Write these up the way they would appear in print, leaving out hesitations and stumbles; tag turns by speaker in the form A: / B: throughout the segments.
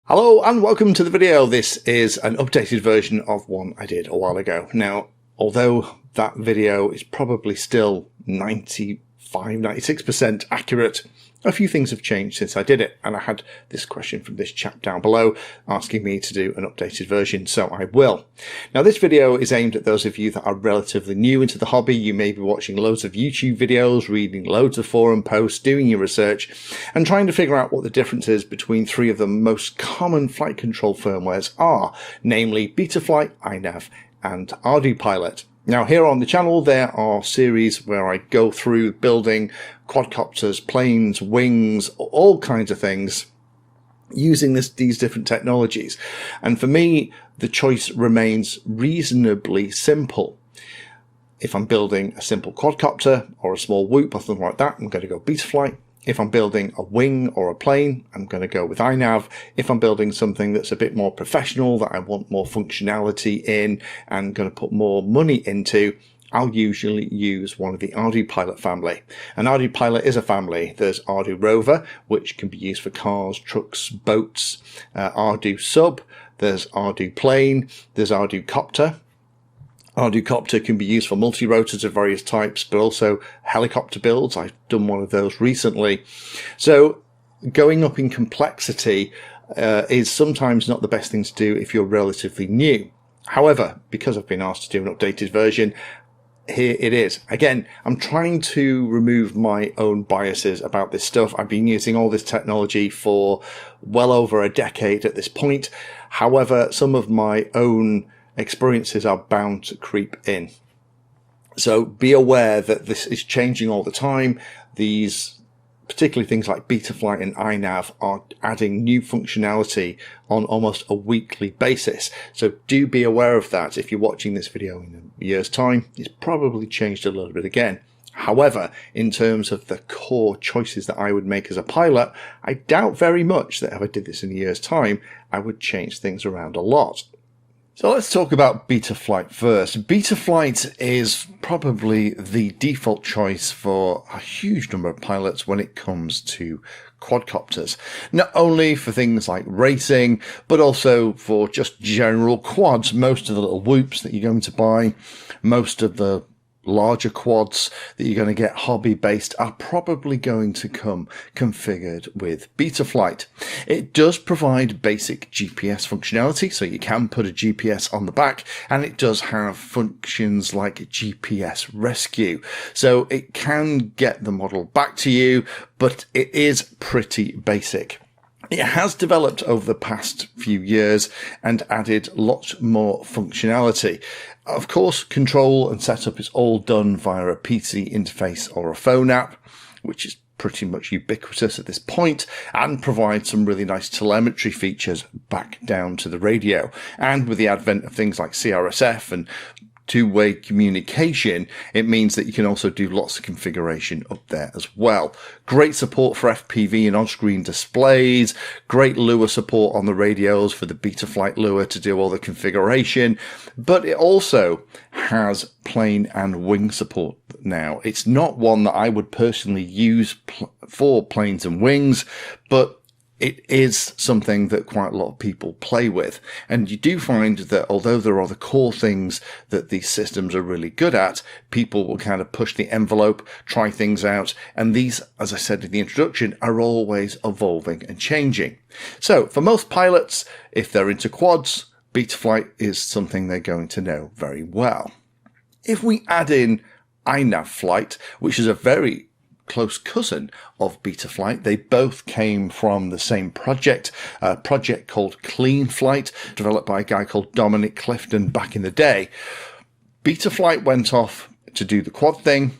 A: Hello and welcome to the video. This is an updated version of one I did a while ago. Now, although that video is probably still 96% accurate, a few things have changed since I did it, and I had this question from this chap down below asking me to do an updated version, so I will. Now, this video is aimed at those of you that are relatively new into the hobby. You may be watching loads of YouTube videos, reading loads of forum posts, doing your research, and trying to figure out what the differences between three of the most common flight control firmwares are, namely Betaflight, INAV and Ardupilot. Now, here on the channel there are series where I go through building quadcopters, planes, wings, all kinds of things using these different technologies. And for me, the choice remains reasonably simple. If I'm building a simple quadcopter or a small whoop or something like that, I'm going to go Betaflight. If I'm building a wing or a plane, I'm going to go with INAV. If I'm building something that's a bit more professional, that I want more functionality in and going to put more money into, I'll usually use one of the Ardupilot family. And Ardupilot is a family. There's Ardu Rover, which can be used for cars, trucks, boats, Ardu Sub, there's Ardu Plane, there's Ardu Copter. Ardupilot can be used for multi-rotors of various types, but also helicopter builds. I've done one of those recently. So going up in complexity is sometimes not the best thing to do if you're relatively new. However, because I've been asked to do an updated version, here it is. Again, I'm trying to remove my own biases about this stuff. I've been using all this technology for well over a decade at this point. However, some of my own experiences are bound to creep in. So be aware that this is changing all the time. These, particularly things like Betaflight and INAV, are adding new functionality on almost a weekly basis. So do be aware of that. If you're watching this video in a year's time, it's probably changed a little bit again. However, in terms of the core choices that I would make as a pilot, I doubt very much that if I did this in a year's time, I would change things around a lot. So let's talk about Betaflight first. Betaflight is probably the default choice for a huge number of pilots when it comes to quadcopters. Not only for things like racing, but also for just general quads. Most of the little whoops that you're going to buy, most of the larger quads that you're going to get hobby based are probably going to come configured with Betaflight. It does provide basic GPS functionality, so you can put a GPS on the back, and it does have functions like GPS rescue. So it can get the model back to you, but it is pretty basic. It has developed over the past few years and added lots more functionality. Of course, control and setup is all done via a PC interface or a phone app, which is pretty much ubiquitous at this point, and provides some really nice telemetry features back down to the radio. And with the advent of things like CRSF and two-way communication, it means that you can also do lots of configuration up there as well. Great support for FPV and on-screen displays, great lure support on the radios for the Betaflight lure to do all the configuration, but it also has plane and wing support now. It's not one that I would personally use for planes and wings, but it is something that quite a lot of people play with. And you do find that although there are the core things that these systems are really good at, people will kind of push the envelope, try things out. And these, as I said in the introduction, are always evolving and changing. So for most pilots, if they're into quads, Betaflight is something they're going to know very well. If we add in INAV Flight, which is a very close cousin of Betaflight. They both came from the same project, a project called Clean Flight, developed by a guy called Dominic Clifton back in the day. Betaflight went off to do the quad thing.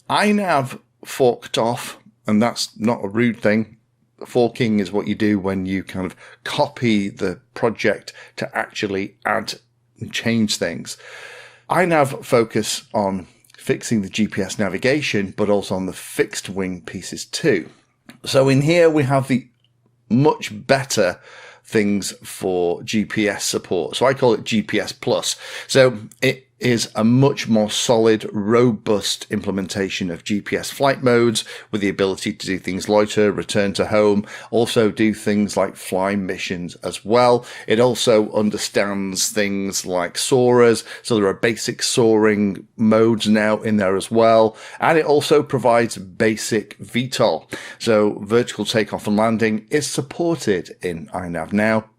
A: INAV forked off, and that's not a rude thing. Forking is what you do when you kind of copy the project to actually add and change things. INAV focus on fixing the GPS navigation, but also on the fixed wing pieces too. So in here we have the much better things for GPS support. So I call it GPS Plus. So it is a much more solid, robust implementation of GPS flight modes with the ability to do things loiter, return to home, also do things like fly missions as well. It also understands things like soarers, so there are basic soaring modes now in there as well. And it also provides basic VTOL. So vertical takeoff and landing is supported in INAV now.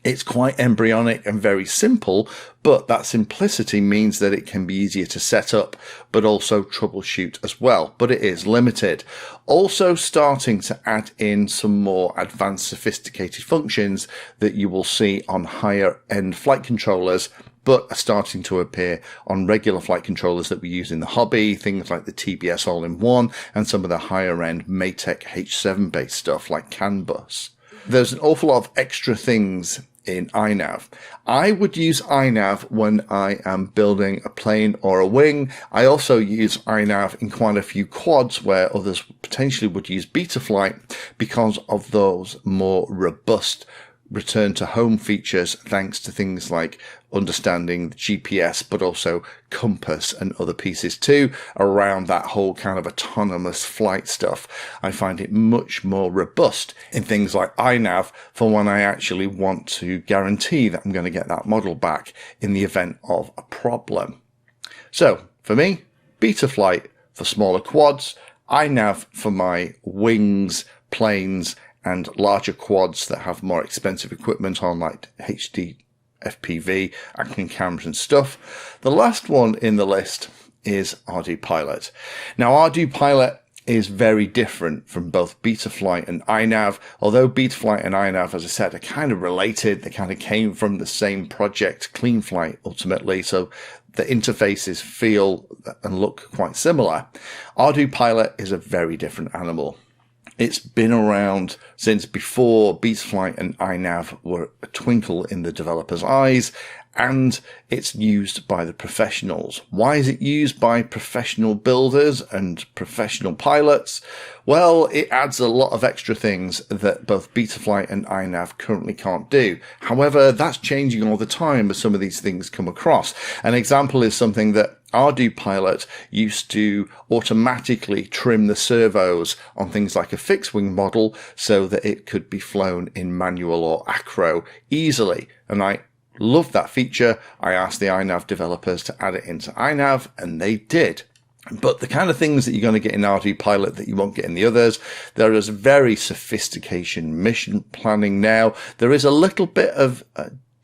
A: It's quite embryonic and very simple, but that simplicity means that it can be easier to set up, but also troubleshoot as well. But it is limited. Also starting to add in some more advanced sophisticated functions that you will see on higher end flight controllers, but are starting to appear on regular flight controllers that we use in the hobby, things like the TBS all-in-one and some of the higher end Maytech H7 based stuff like CAN bus. There's an awful lot of extra things in INAV. I would use INAV when I am building a plane or a wing. I also use INAV in quite a few quads where others potentially would use Betaflight because of those more robust return to home features, thanks to things like understanding the GPS, but also compass and other pieces too around that whole kind of autonomous flight stuff. I find it much more robust in things like INAV for when I actually want to guarantee that I'm going to get that model back in the event of a problem. So for me, Betaflight for smaller quads, INAV for my wings, planes, and larger quads that have more expensive equipment on, like HD FPV, action cameras and stuff. The last one in the list is Ardupilot. Now, Ardupilot is very different from both Betaflight and INAV. Although Betaflight and INAV, as I said, are kind of related. They kind of came from the same project, CleanFlight, ultimately. So the interfaces feel and look quite similar. Ardupilot is a very different animal. It's been around since before Betaflight and INAV were a twinkle in the developer's eyes, and it's used by the professionals. Why is it used by professional builders and professional pilots? Well, it adds a lot of extra things that both Betaflight and INAV currently can't do. However, that's changing all the time as some of these things come across. An example is something that Ardupilot used to automatically trim the servos on things like a fixed wing model so that it could be flown in manual or acro easily. And I love that feature. I asked the INAV developers to add it into INAV, and they did. But the kind of things that you're going to get in Ardupilot that you won't get in the others, there is very sophisticated mission planning now. There is a little bit of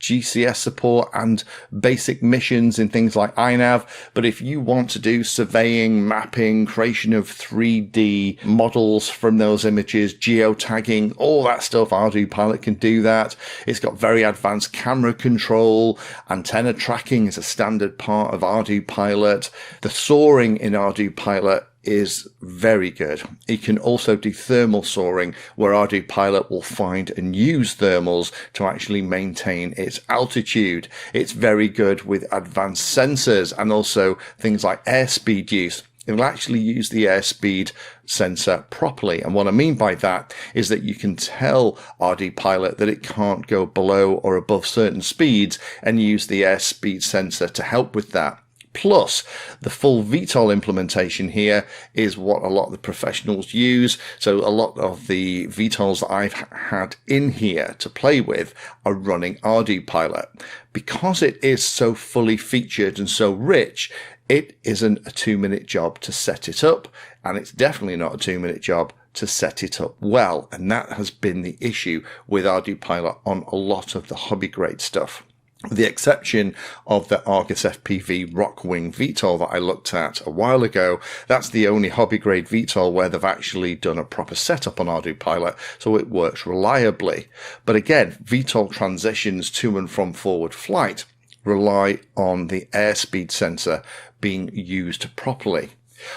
A: GCS support and basic missions in things like INAV. But if you want to do surveying, mapping, creation of 3D models from those images, geotagging, all that stuff, Ardupilot can do that. It's got very advanced camera control. Antenna tracking is a standard part of Ardupilot. The soaring in Ardupilot is very good. It can also do thermal soaring, where Ardupilot will find and use thermals to actually maintain its altitude. It's very good with advanced sensors and also things like airspeed use. It will actually use the airspeed sensor properly. And what I mean by that is that you can tell Ardupilot that it can't go below or above certain speeds and use the airspeed sensor to help with that. Plus, the full VTOL implementation here is what a lot of the professionals use. So a lot of the VTOLs that I've had in here to play with are running Ardupilot. Because it is so fully featured and so rich, it isn't a 2-minute job to set it up, and it's definitely not a 2-minute job to set it up well. And that has been the issue with Ardupilot on a lot of the hobby grade stuff. With the exception of the Argus FPV Rockwing VTOL that I looked at a while ago, that's the only hobby grade VTOL where they've actually done a proper setup on Ardupilot, so it works reliably. But again, VTOL transitions to and from forward flight rely on the airspeed sensor being used properly.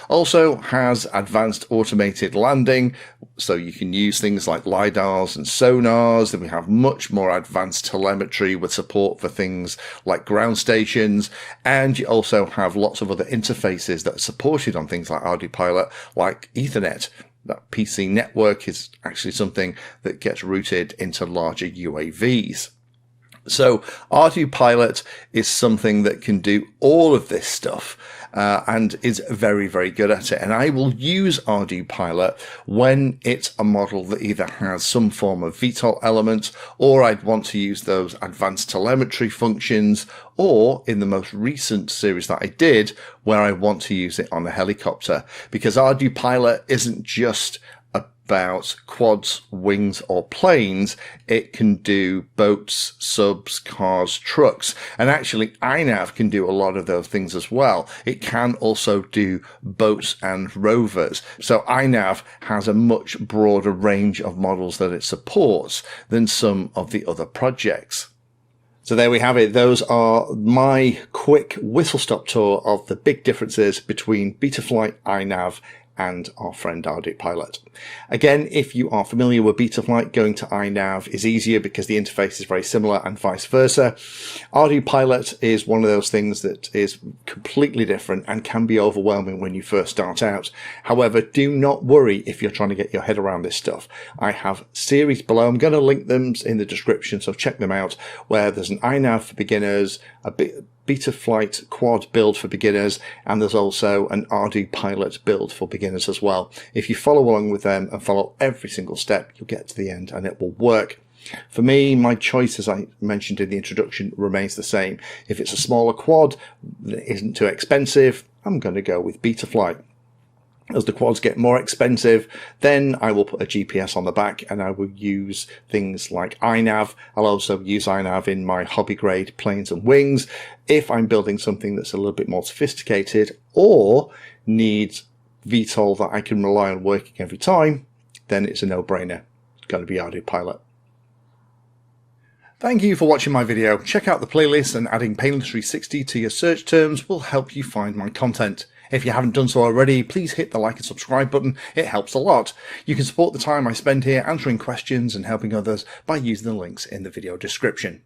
A: Also has advanced automated landing, so you can use things like lidars and sonars. Then we have much more advanced telemetry with support for things like ground stations, and you also have lots of other interfaces that are supported on things like Ardupilot, like Ethernet. That PC network is actually something that gets routed into larger UAVs. So Ardupilot is something that can do all of this stuff and is very, very good at it. And I will use Ardupilot when it's a model that either has some form of VTOL element, or I'd want to use those advanced telemetry functions, or in the most recent series that I did, where I want to use it on a helicopter. Because Ardupilot isn't just about quads, wings, or planes. It can do boats, subs, cars, trucks, and actually INAV can do a lot of those things as well. It can also do boats and rovers. So INAV has a much broader range of models that it supports than some of the other projects. So there we have it. Those are my quick whistle-stop tour of the big differences between Betaflight, INAV, and our friend Ardupilot. Again, if you are familiar with Betaflight, going to INAV is easier because the interface is very similar, and vice versa. Ardupilot is one of those things that is completely different and can be overwhelming when you first start out. However, do not worry if you're trying to get your head around this stuff. I have series below. I'm going to link them in the description, so check them out, where there's an INAV for beginners, a Betaflight quad build for beginners, and there's also an Ardupilot build for beginners as well. If you follow along with them and follow every single step, you'll get to the end and it will work. For me, my choice, as I mentioned in the introduction, remains the same. If it's a smaller quad that isn't too expensive, I'm going to go with Betaflight. As the quads get more expensive, then I will put a GPS on the back and I will use things like INAV. I'll also use INAV in my hobby grade planes and wings. If I'm building something that's a little bit more sophisticated or needs VTOL that I can rely on working every time, then it's a no-brainer. It's going to be Ardupilot. Thank you for watching my video. Check out the playlist, and adding Pedantry 60 to your search terms will help you find my content. If you haven't done so already, please hit the like and subscribe button. It helps a lot. You can support the time I spend here answering questions and helping others by using the links in the video description.